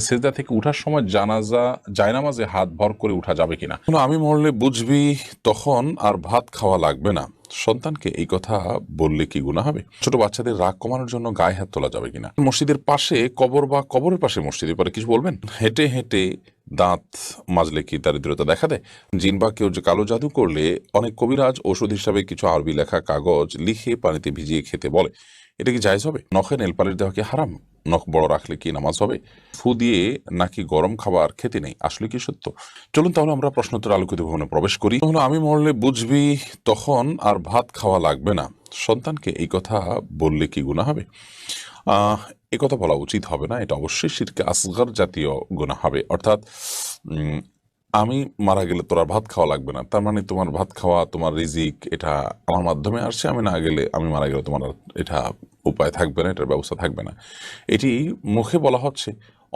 সেজদা থেকে উঠার সময় জায়নামাজে হাত ভর করে উঠা যাবে কিনা। আমি মরলে বুঝবি তখন আর ভাত খাওয়া লাগবে না, সন্তানকে এই কথা বললে কি গুনাহ হবে? ছোট বাচ্চাদের রাগ কমানোর জন্য গায়ে হাত তোলা যাবে কিনা? মসজিদের পাশে কবর বা কবরের পাশে মসজিদের পরে কিছু বলবেন? হেঁটে হেঁটে দাঁত মাজলে কি দারিদ্রতা দেখা দেয়? জিন বা কেউ যে কালো জাদু করলে অনেক কবিরাজ ওষুধ হিসাবে কিছু আরবি লেখা কাগজ লিখে পানিতে ভিজিয়ে খেতে বলে, এটা কি জায়েজ হবে? নখে নেল পালিশ দেওয়া কি হারাম? নখ বড় রাখলে কি নামাজ হবে? ফু দিয়ে নাকি গরম খাবার খেতে নেই, আসলে কি সত্য? চলুন তাহলে আমরা প্রশ্নোত্তর আলোকিত ভবনে প্রবেশ করি। আমি মরলে বুঝবি তখন আর ভাত খাওয়া লাগবে না, সন্তানকে এই কথা বললে কি গুনাহ হবে? এ কথা বলা উচিত হবে না, এটা অবশ্যই শিরকে আসগর জাতীয় গুনাহ হবে। অর্থাৎ আমি মারা গেলে তোর আর ভাত খাওয়া লাগবে না, তার মানে তোমার ভাত খাওয়া, তোমার রিজিক এটা আমার মাধ্যমে আসছে, আমি না গেলে, আমি মারা গেলে তোমার এটা উপায় থাকবে না, এটার ব্যবস্থা থাকবে না। এটি মুখে বলা হচ্ছে,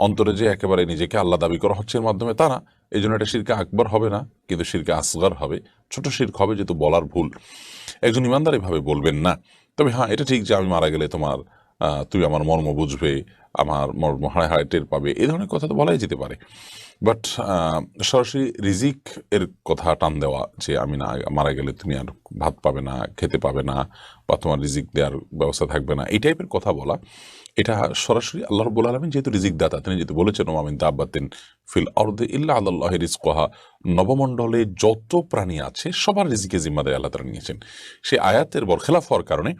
অন্তরে যে একেবারে নিজেকে আল্লাহ দাবি করা হচ্ছে এর মাধ্যমে তা না। এই জন্য এটা শিরকে আকবর হবে না, কিন্তু শিরকে আসগর হবে, ছোট শিরক হবে, যেহেতু বলার ভুল। একজন ইমানদার এভাবে বলবেন না। তবে হ্যাঁ, এটা ঠিক যে আমি মারা গেলে তোমার তুই আমার মর্ম বুঝবে, আমার মর্ম হাড়ে হাড়ে টের পাবে, এই ধরনের কথা তো বলাই যেতে পারে। বাট সরাসরি রিজিক এর কথা টান দেওয়া, যে আমি না মারা গেলে তুমি আর ভাত পাবে না, খেতে পাবে না, বা তোমার রিজিক দেওয়ার ব্যবস্থা থাকবে না, এই টাইপের কথা বলা, এটা সরাসরি আল্লাহ রাব্বুল আলামিন যেহেতু রিজিক দাতা, তিনি যেহেতু বলেছেন ওয়া মিন দাব্বাতিন ফিল আরদি ইল্লা আলাল্লাহি রিজকুহা, নবমণ্ডলে যত প্রাণী আছে সবার রিজিকের জিম্মাদারি আল্লাহ তাআলা নিয়েছেন। সেই আয়াতের বরখেলাফ হওয়ার কারণে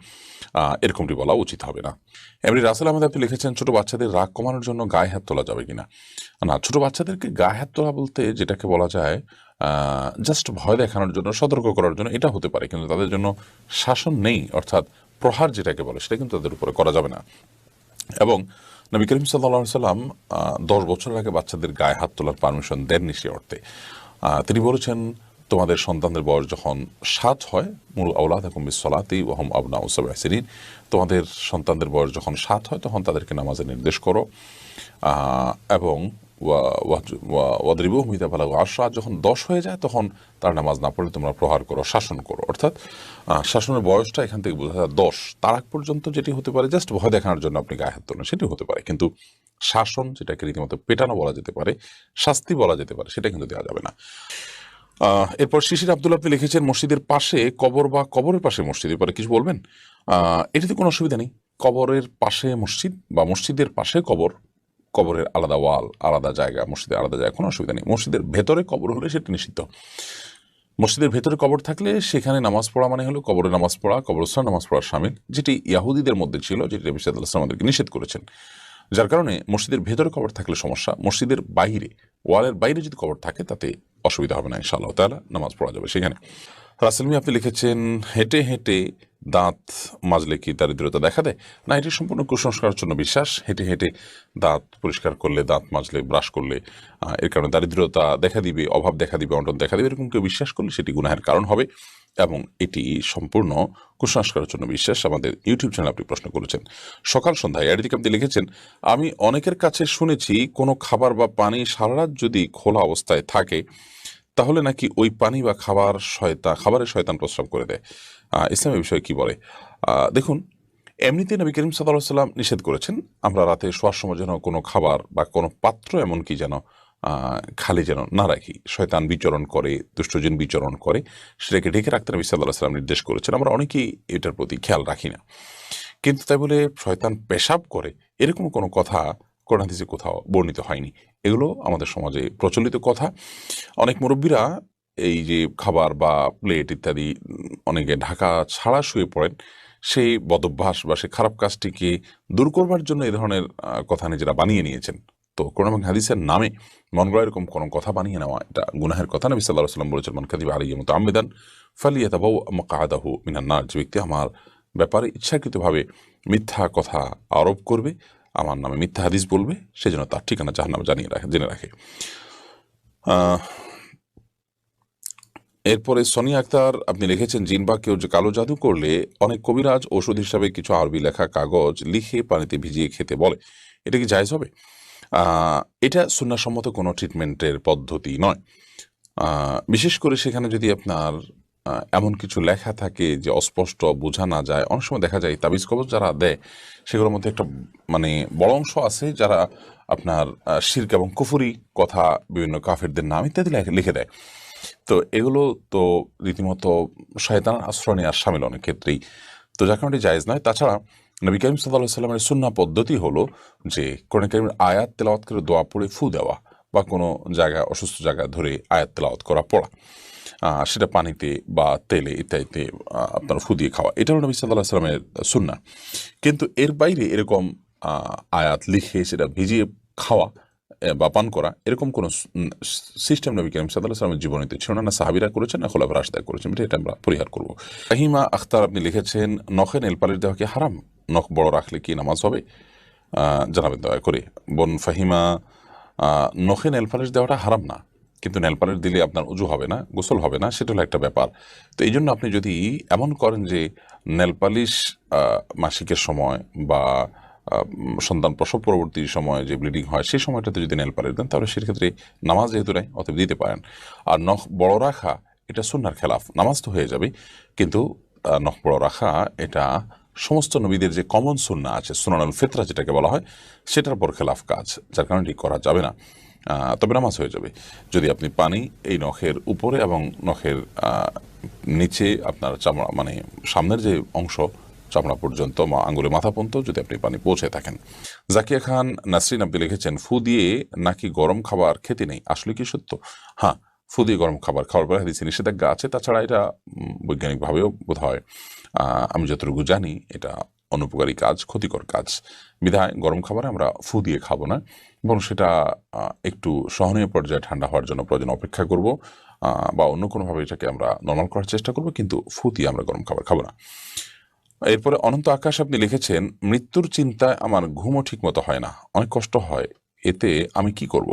এরকমটি বলা উচিত হবে না। এমনি রাসেল আহমেদ আপনি লিখেছেন, ছোট বাচ্চাদের রাগ কমানোর জন্য গায়ে হাত তোলা যাবে কিনা? না, ছোট বাচ্চাদেরকে গায়ে হাত তোলা বলতে যেটাকে বলা যায় জাস্ট ভয় দেখানোর জন্য, সতর্ক করার জন্য, এটা হতে পারে, কিন্তু তাদের জন্য শাসন নেই, অর্থাৎ প্রহার যেটাকে বলে সেটা কিন্তু তাদের উপরে করা যাবে না। এবং নবী করিম সাল্লাল্লাহু সাল্লাম 10 বছরের আগে বাচ্চাদের গায়ে হাত তোলার পারমিশন দেননি সে অর্থে। তিনি বলেছেন, তোমাদের সন্তানদের বয়স যখন 7 হয়, মুরু আওলাদাকুম বিসসালাতি ওয়া হুম আবনাউ সাব'i সিনিন, তোমাদের সন্তানদের বয়স যখন 7 হয় তখন তাদেরকে নামাজের নির্দেশ করো, এবং ওয়াদরিবুহুম ইযা বালাগু 10, যখন 10 হয়ে যায় তখন তার নামাজ না পড়লে তোমরা প্রহার করো, শাসন করো। অর্থাৎ শাসনের বয়সটা এখান থেকে বোঝা যায় 10। তার আগ পর্যন্ত যেটি হতে পারে জাস্ট ভয় দেখানোর জন্য আপনি গায়ে হাত তোলেন, সেটি হতে পারে, কিন্তু শাসন, যেটাকে রীতিমতো পেটানো বলা যেতে পারে, শাস্তি বলা যেতে পারে, সেটা কিন্তু দেওয়া যাবে না। এরপর শিশির আব্দুল্লাহ আপনি লিখেছেন, মসজিদের পাশে কবর বা কবরের পাশে মসজিদ, এরপরে কিছু বলবেন? এটিতে কোনো অসুবিধা নেই। কবরের পাশে মসজিদ বা মসজিদের পাশে কবর, কবরের আলাদা ওয়াল, আলাদা জায়গা, মসজিদের আলাদা জায়গা, কোনো অসুবিধা নেই। মসজিদের ভেতরে কবর হলে সেটি নিষিদ্ধ। মসজিদের ভেতরে কবর থাকলে সেখানে নামাজ পড়া মানে হলো কবরে নামাজ পড়া, কবরস্থান নামাজ পড়ার শামিল, যেটি ইয়াহুদীদের মধ্যে ছিল, যেটি নবী সাল্লাল্লাহু আলাইহি ওয়াসাল্লাম আমাদেরকে নিষেধ করেছেন। যার কারণে মসজিদের ভেতরে কবর থাকলে সমস্যা, মসজিদের বাইরে, ওয়ালের বাইরে যদি কবর থাকে তাতে অসুবিধা হবে না, ইনশাআল্লাহ তাআলা নামাজ পড়া যাবে সেখানে। রাসেল মিয়া আপনি লিখেছেন, হেঁটে হেঁটে দাঁত মাজলে কি দারিদ্রতা দেখা দেয়? না, এটি সম্পূর্ণ কুসংস্কারের জন্য বিশ্বাস। হেঁটে হেঁটে দাঁত পরিষ্কার করলে, দাঁত মাজলে, ব্রাশ করলে এর কারণে দারিদ্রতা দেখা দিবে, অভাব দেখা দিবে, অনটন দেখা দিবে, এরকম কেউ বিশ্বাস করলে সেটি গুনাহের কারণ হবে, এবং এটি সম্পূর্ণ কুসংস্কারের জন্য বিশ্বাস। আমাদের ইউটিউব চ্যানেল আপনি প্রশ্ন করেছেন সকাল সন্ধ্যায়, এর দিকে আপনি লিখেছেন, আমি অনেকের কাছে শুনেছি কোনো খাবার বা পানি সারা রাত যদি খোলা অবস্থায় থাকে তাহলে নাকি ওই পানি বা খাবারের শয়তান প্রস্রাব করে দেয়। ইসলামের বিষয়ে কি বলে? দেখুন, এমনিতে নবী করিম সাল্লাল্লাহু আলাইহি ওয়াসাল্লাম নিষেধ করেছেন আমরা রাতে শোয়ার সময় যেন কোনো খাবার বা কোনো পাত্র এমনকি যেন খালি যেন না রাখি, শয়তান বিচরণ করে, দুষ্টজিন বিচরণ করে, সেটাকে ঢেকে রাখতে নবী সাল্লাল্লাহু আলাইহি ওয়াসাল্লাম নির্দেশ করেছেন। আমরা অনেকেই এটার প্রতি খেয়াল রাখি না, কিন্তু তাই বলে শয়তান পেশাব করে এরকম কোনো কথা কোরআন হাদিসে কোথাও বর্ণিত হয়নি। এগুলো আমাদের সমাজে প্রচলিত কথা। অনেক মুরব্বীরা এই যে খাবার বা প্লেট ইত্যাদি অনেকে ঢাকা ছাড়া শুয়ে পড়েন, সেই বদভ্যাস বা সেই খারাপ কাজটিকে দূর করবার জন্য এই ধরনের কথা নিজেরা বানিয়ে নিয়েছেন। তো কোরআন এবং হাদিসের নামে মন গড়া এরকম কোনো কথা বানিয়ে নেওয়া এটা গুনাহের কথা। নবী সাল্লাল্লাহু আলাইহি ওয়াসাল্লাম বলেছেন, মান কাযিবা আলাইয়া মুতাআম্মিদান ফালিয়াতাবাওয়া মাকআদাহু মিনান নার, যে ব্যক্তি আমার ব্যাপারে ইচ্ছাকৃতভাবে মিথ্যা কথা আরোপ করবে, আমার নামে মিথ্যা হাদিস বলবে, সেজন্য তার ঠিকানা জাহান্নামে জেনে রাখে। এরপরে সোনিয়া আক্তার আপনি লিখেছেন, জিন বা কেউ যে কালো জাদু করলে অনেক কবিরাজ ওষুধ হিসাবে কিছু আরবি লেখা কাগজ লিখে পানিতে ভিজিয়ে খেতে বলে, এটা কি জায়েজ হবে? এটা সুন্নাহসম্মত কোনো ট্রিটমেন্টের পদ্ধতি নয়। বিশেষ করে সেখানে যদি আপনার এমন কিছু লেখা থাকে যে অস্পষ্ট, বোঝা না যায়। অনেক সময় দেখা যায় তাবিজ কবজ যারা দেয় সেগুলোর মধ্যে একটা মানে বড় অংশ আছে যারা আপনার শিরক এবং কুফরি কথা, বিভিন্ন কাফেরদের নাম ইত্যাদি লিখে দেয়। তো এগুলো তো রীতিমতো শয়তানের আশ্রয় নেওয়ার শামিল অনেক ক্ষেত্রেই, তো যার কারণে জায়েজ নয়। তাছাড়া নবী করিম সাল্লাল্লাহু আলাইহি সাল্লামের সুন্নাহ পদ্ধতি হলো যে কোরআন কারীমের আয়াত তেলাওয়াত করে দোয়া পড়ে ফু দেওয়া, বা কোনো জায়গায় অসুস্থ জায়গা ধরে আয়াত তেলাওয়াত করা পড়া, সেটা পানিতে বা তেলে ইত্যাদিতে আপনার ফু দিয়ে খাওয়া, এটা হলো নবী সাল্লাল্লাহু আলাইহি সাল্লামের সুন্নাহ। কিন্তু এর বাইরে এরকম আয়াত লিখে সেটা ভিজিয়ে খাওয়া বা পান করা, এরকম কোনো সিস্টেম নবী করিম সাল্লাল্লাহু আলাইহি সাল্লামের জীবনীতে ছিল না, না সাহাবীরা করেছেন না খোলাফায়ে রাশিদিন করেছেন। এটা আমরা পরিহার করব। ফাহিমা আখতার আপনি লিখেছেন, নখে নেল পালিশ দেওয়া কি হারাম? নখ বড় রাখলে কি নামাজ হবে? জানাবেন দয়া করে। বোন ফাহিমা, নখে নেল পালিশ দেওয়াটা হারাম না, কিন্তু নেল পালিশ দিলে আপনার উজু হবে না, গোসল হবে না, সেটা হলো একটা ব্যাপার। তো এই জন্য আপনি যদি এমন করেন যে নেল পালিশ মাসিকের সময় বা সন্তান প্রসব পরবর্তী সময় যে ব্লিডিং হয় সেই সময়টাতে যদি নেল পালিশ দেন, তাহলে সেক্ষেত্রে নামাজ যেহেতু নাই অতএব দিতে পারেন। আর নখ বড় রাখা এটা সুন্নাহর খেলাফ, নামাজ তো হয়ে যাবে, কিন্তু নখ বড় রাখা এটা সমস্ত নবীদের যে কমন সুন্নাহ আছে, সুনানুল ফিতরা যেটাকে বলা হয়, সেটার পর খেলাফ কাজ, যার কারণে এটি করা যাবে না। তবে নামাজ হয়ে যাবে যদি আপনি পানি এই নখের উপরে এবং নখের নিচে আপনার চামড়া, মানে সামনের যে অংশ চামড়া পর্যন্ত আঙ্গুলের মাথা পর্যন্ত যদি আপনি পানি পৌঁছে থাকেন। জাকিয়া খান নাসরিন আপনি লিখেছেন, ফু দিয়ে নাকি গরম খাবার খেতে নেই, আসলে কি সত্য? হ্যাঁ, ফু দিয়ে গরম খাবার খাওয়ার পরে হাদিসে নিষেধাজ্ঞা আছে। তাছাড়া এটা বৈজ্ঞানিকভাবেও বোধ হয়, আমি যতটুকু জানি, এটা অনুপকারী কাজ, ক্ষতিকর কাজ। বিধায় গরম খাবারে আমরা ফু দিয়ে খাবো না, এবং সেটা একটু সহনীয় পর্যায়ে ঠান্ডা হওয়ার জন্য প্রয়োজন অপেক্ষা করব, বা অন্য কোনোভাবে এটাকে আমরা নর্মাল করার চেষ্টা করব, কিন্তু ফু দিয়ে আমরা গরম খাবার খাবো না। এরপরে অনন্ত আকাশ আপনি লিখেছেন, মৃত্যুর চিন্তায় আমার ঘুমও ঠিক মতো হয় না, অনেক কষ্ট হয়, এতে আমি কি করব?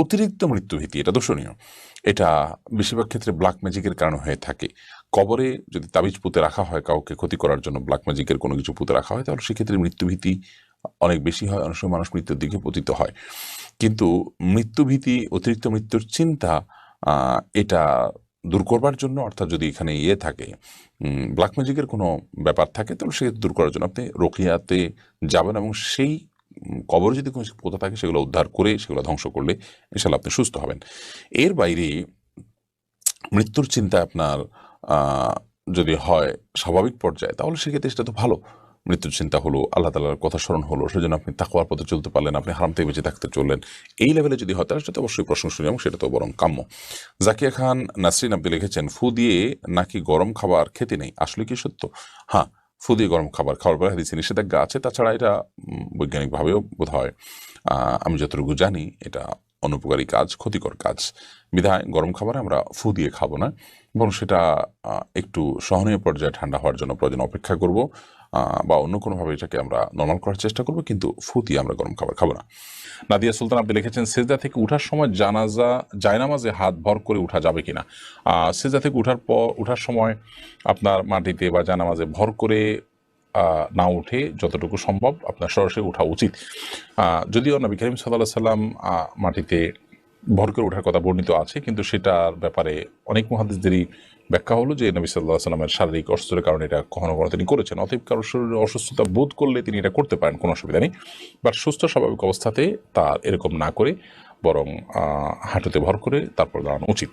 অতিরিক্ত মৃত্যুভীতি এটা দূষণীয়। এটা বেশিরভাগ ক্ষেত্রে ব্ল্যাক ম্যাজিকের কারণে হয়ে থাকে। কবরে যদি তাবিজ পুঁতে রাখা হয় কাউকে ক্ষতি করার জন্য, ব্ল্যাক ম্যাজিকের কোনো কিছু পুঁতে রাখা হয়, তাহলে সেক্ষেত্রে মৃত্যুভীতি অনেক বেশি হয়, অনেক সময় মানুষ মৃত্যুর দিকে পতিত হয়। কিন্তু মৃত্যুভীতি, অতিরিক্ত মৃত্যুর চিন্তা, এটা দূর করবার জন্য, অর্থাৎ যদি এখানে থাকে ব্ল্যাক ম্যাজিকের কোনো ব্যাপার থাকে, তাহলে সে দূর করার জন্য আপনি রোকিয়াতে যাবেন, এবং সেই কবরে যদি কোনো পোতা থাকে সেগুলো উদ্ধার করে সেগুলো ধ্বংস করলে ইনশাল্লাহ আপনি সুস্থ হবেন। এর বাইরে মৃত্যুর চিন্তা আপনার যদি হয় স্বাভাবিক পর্যায়ে, তাহলে সেক্ষেত্রে সেটা তো ভালো। মৃত্যুর চিন্তা হলো, আল্লাহ তাআলার কথা স্মরণ হলো, সেজন্য আপনি তাকওয়ার পথে চলতে পারলেন, আপনি হারাম থেকে বেঁচে থাকতে চললেন, এই লেভেলে যদি হয় তাহলে সেটা তো অবশ্যই প্রশংসনীয়, এবং সেটা তো বরং কাম্য। জাকিয়া খান নাসরিন আপনি লিখেছেন, ফু দিয়ে নাকি গরম খাবার খেতে নেই, আসলে কি সত্য? হ্যাঁ, ফু দিয়ে গরম খাবার খাওয়ার পরে হাদিসে নিষেধাজ্ঞা আছে। তাছাড়া এটা বৈজ্ঞানিকভাবেও বোধ হয়, আমি যতটুকু জানি, এটা অনুপকারী কাজ, ক্ষতিকর কাজ। বিধায় গরম খাবারে আমরা ফু দিয়ে খাবো না, এবং সেটা একটু সহনীয় পর্যায়ে ঠান্ডা হওয়ার জন্য প্রয়োজন অপেক্ষা করব, বা অন্য কোনোভাবে এটাকে আমরা নর্মাল করার চেষ্টা করব, কিন্তু ফু দিয়ে আমরা গরম খাবার খাবো না। নাদিয়া সুলতান আপনি লিখেছেন, সেজদা থেকে উঠার সময় জায়নামাজে হাত ভর করে উঠা যাবে কিনা? সেজদা থেকে উঠার সময় আপনার মাটিতে বা জায়নামাজে ভর করে না উঠে যতটুকু সম্ভব আপনার সরাসরি ওঠা উচিত। যদিও নবী করিম সাল্লাল্লাহু আলাইহি সাল্লাম মাটিতে ভর করে ওঠার কথা বর্ণিত আছে, কিন্তু সেটার ব্যাপারে অনেক মুহাদ্দিসদেরই ব্যাখ্যা হলো যে নবী সাল্লাল্লাহু আলাইহি সাল্লামের শারীরিক অসুস্থতার কারণে এটা কখনো কখনো তিনি করেছেন। অতএব কারোর শরীরে অসুস্থতা বোধ করলে তিনি এটা করতে পারেন, কোনো অসুবিধা নেই। বাট সুস্থ স্বাভাবিক অবস্থাতে তার এরকম না করে বরং হাঁটুতে ভর করে তারপর দাঁড়ানো উচিত।